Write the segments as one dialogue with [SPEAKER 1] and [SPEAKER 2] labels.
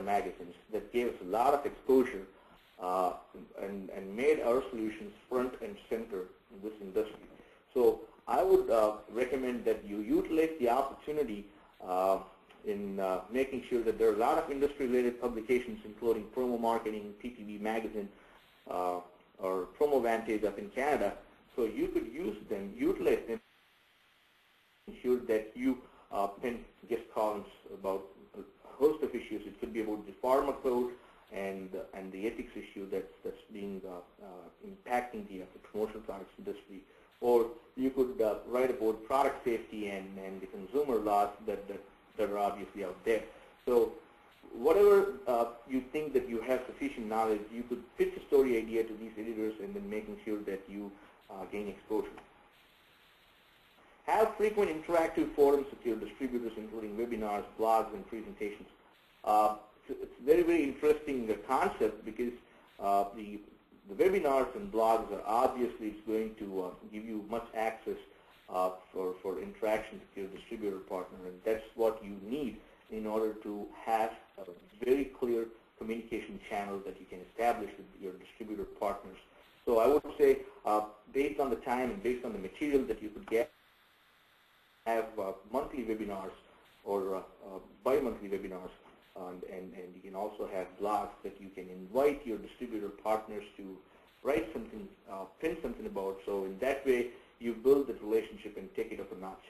[SPEAKER 1] Insider magazines that gave us a lot of exposure and made our solutions front and center in this industry. So I would recommend that you utilize the opportunity in making sure that there are a lot of industry-related publications, including Promo Marketing, PPB Magazine, or Promo Vantage up in Canada. So you could use them, utilize them, ensure that you pen guest columns about a host of issues. It could be about the pharma code and the ethics issue that's being impacting the promotional products industry. Or you could write about product safety and the consumer laws that are obviously out there. So whatever you think that you have sufficient knowledge, you could pitch a story idea to these editors and then making sure that you gain exposure. Have frequent interactive forums with your distributors, including webinars, blogs, and presentations. It's a very, very interesting concept because the webinars and blogs are obviously going to give you much access for interaction with your distributor partner, and that's what you need in order to have a very clear communication channel that you can establish with your distributor partners. So I would say, based on the time and based on the material that you could get, have monthly webinars or bi-monthly webinars, and you can also have blogs that you can invite your distributor partners to write something, pin something about. So in that way, you build that relationship and take it up a notch.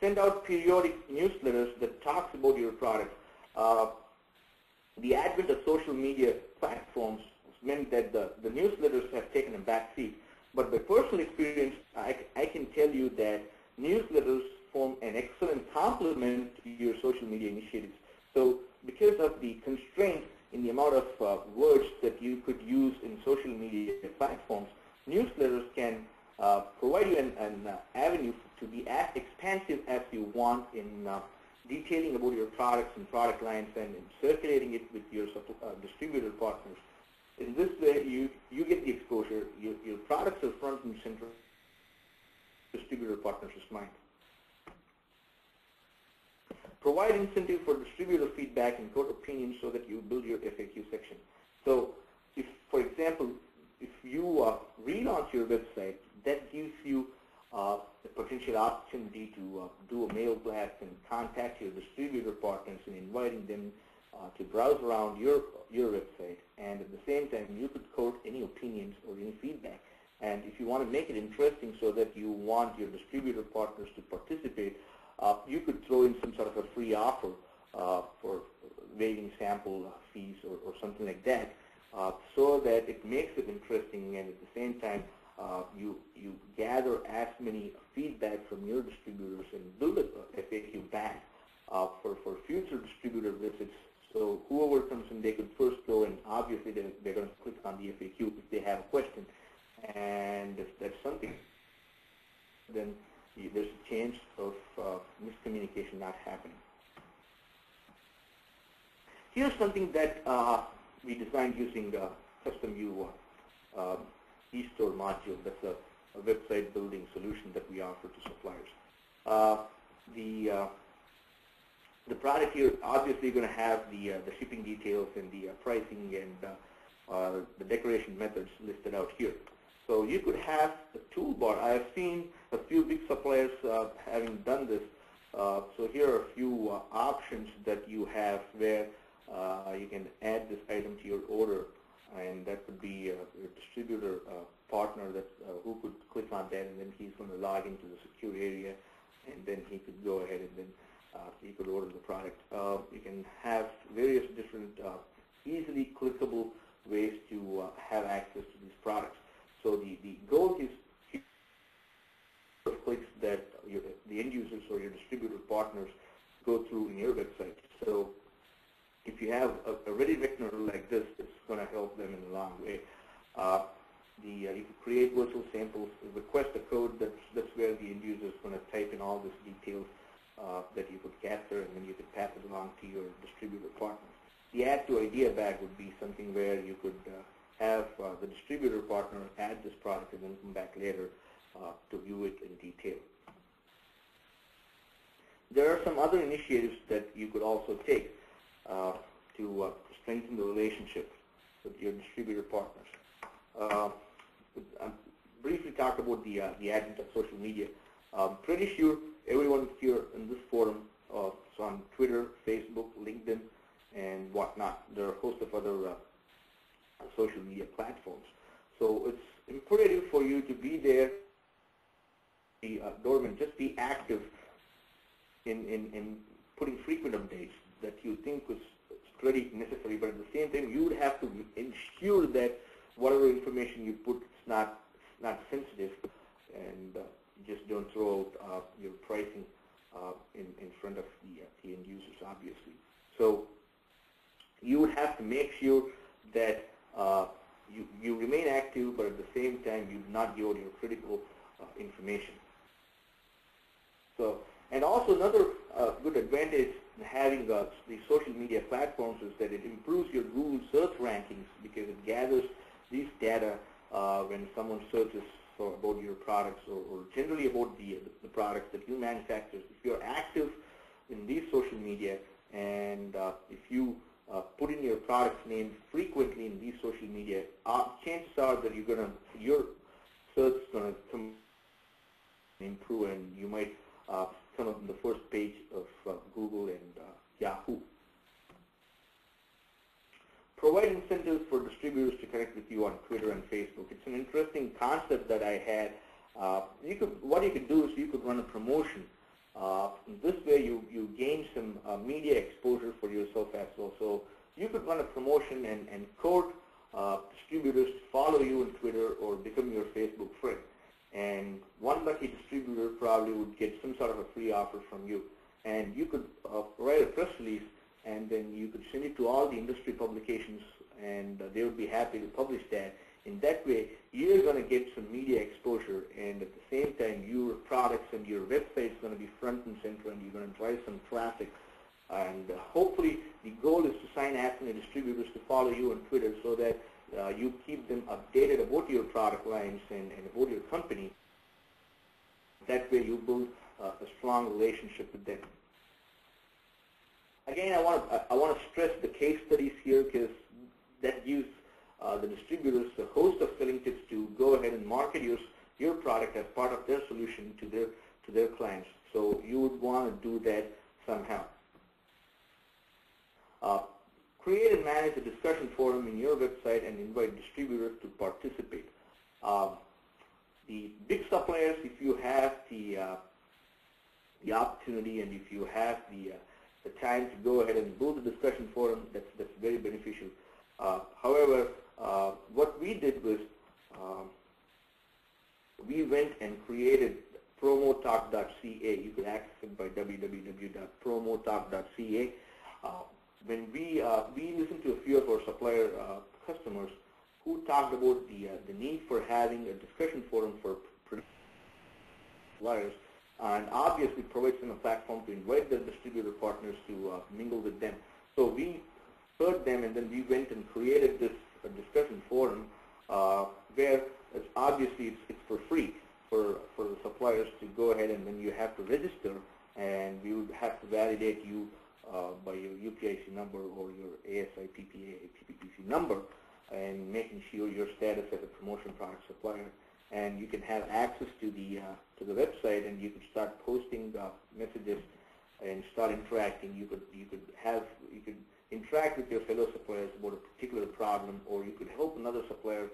[SPEAKER 1] Send out periodic newsletters that talks about your product. The advent of social media platforms meant that the newsletters have taken a back seat. But by personal experience, I can tell you that newsletters form an excellent complement to your social media initiatives. So because of the constraint in the amount of words that you could use in social media platforms, newsletters can provide you an avenue to be as expansive as you want in detailing about your products and product lines and circulating it with your distributor partners. In this way, you get the exposure. Your products are front and center distributor partners' mind. Provide incentive for distributor feedback and quote opinions so that you build your FAQ section. So if, for example, if you relaunch your website, that gives you the potential opportunity to do a mail blast and contact your distributor partners and inviting them to browse around your website. And at the same time, you could quote any opinions or any feedback. And if you want to make it interesting so that you want your distributor partners to participate, you could throw in some sort of a free offer for waiving sample fees or something like that, so that it makes it interesting, and at the same time you gather as many feedback from your distributors and build a FAQ bank for future distributor visits. So whoever comes in, they could first go, and obviously they're going to click on the FAQ if they have a question. And if that's something, then there's a chance of miscommunication not happening. Here's something that we designed using Custom View eStore module. That's a website building solution that we offer to suppliers. The product here obviously going to have the shipping details and the pricing and the decoration methods listed out here. So you could have a toolbar. I have seen a few big suppliers having done this. So here are a few options that you have where you can add this item to your order, and that could be your distributor partner that who could click on that, and then he's going to log into the secure area, and then he could go ahead and then he could order the product. You can have various different easily clickable ways to have access to these products. So the goal is clicks that the end users or your distributor partners go through in your website. So if you have a ready rectangle like this, it's going to help them in a long way. You can create virtual samples, request a code. That's where the end user is going to type in all these details that you could capture, and then you could pass it along to your distributor partner. The add to idea bag would be something where you could have the distributor partner add this product and then come back later to view it in detail. There are some other initiatives that you could also take to strengthen the relationship with your distributor partners. I briefly talked about the advent of social media. I'm pretty sure everyone here in this forum, so on Twitter, Facebook, LinkedIn, and whatnot, there are a host of other social media platforms. So it's imperative for you to be there, be dormant, just be active in putting frequent updates that you think was pretty necessary, but at the same time you would have to ensure that whatever information you put is not sensitive, and just don't throw out your pricing in front of the end users, obviously. So you would have to make sure that you remain active, but at the same time you do not give out your critical information. So, and also another good advantage in having these social media platforms is that it improves your Google search rankings, because it gathers these data when someone searches about your products, or generally about the products that you manufacture. If you're active in these social media, and if you put in your product's name frequently in these social media, chances are that your search is going to improve, and you might come up on the first page of Google and Yahoo. Provide incentives for distributors to connect with you on Twitter and Facebook. It's an interesting concept that I had. What you could do is you could run a promotion. This way you gain some media exposure for yourself as well. So you could run a promotion and court distributors to follow you on Twitter or become your Facebook friend. And one lucky distributor probably would get some sort of a free offer from you. And you could write a press release, and then you could send it to all the industry publications, and they would be happy to publish that. In that way, you're going to get some media exposure, and at the same time, your products and your website is going to be front and center, and you're going to drive some traffic. And hopefully, the goal is to sign as many distributors to follow you on Twitter, so that you keep them updated about your product lines and about your company. That way, you build a strong relationship with them. Again, I want to stress the case studies here, because that gives the distributors a host of selling tips to go ahead and market your product as part of their solution to their clients. So you would want to do that somehow. Create and manage a discussion forum in your website and invite distributors to participate. The big suppliers, if you have the opportunity and if you have the time to go ahead and build a discussion forum, that's very beneficial. However, what we did was we went and created promotalk.ca. You can access it by www.promotalk.ca. When we listened to a few of our supplier customers who talked about the need for having a discussion forum for suppliers, and obviously provides them a platform to invite their distributor partners to mingle with them. So we heard them, and then we went and created this discussion forum where it's for free for the suppliers to go ahead, and then you have to register, and we would have to validate you by your UPIC number or your ASI PPPC number, and making sure your status as a promotion product supplier. And you can have access to the website, and you could start posting messages and start interacting. You could interact with your fellow suppliers about a particular problem, or you could help another supplier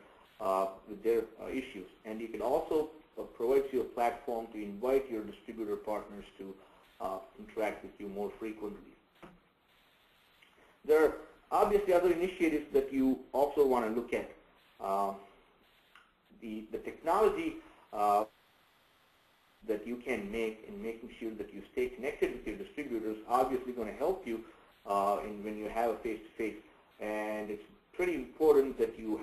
[SPEAKER 1] with their issues. And you can also provide you a platform to invite your distributor partners to interact with you more frequently. There are obviously other initiatives that you also want to look at. The technology that you can make in making sure that you stay connected with your distributors obviously going to help you when you have a face-to-face, and it's pretty important that you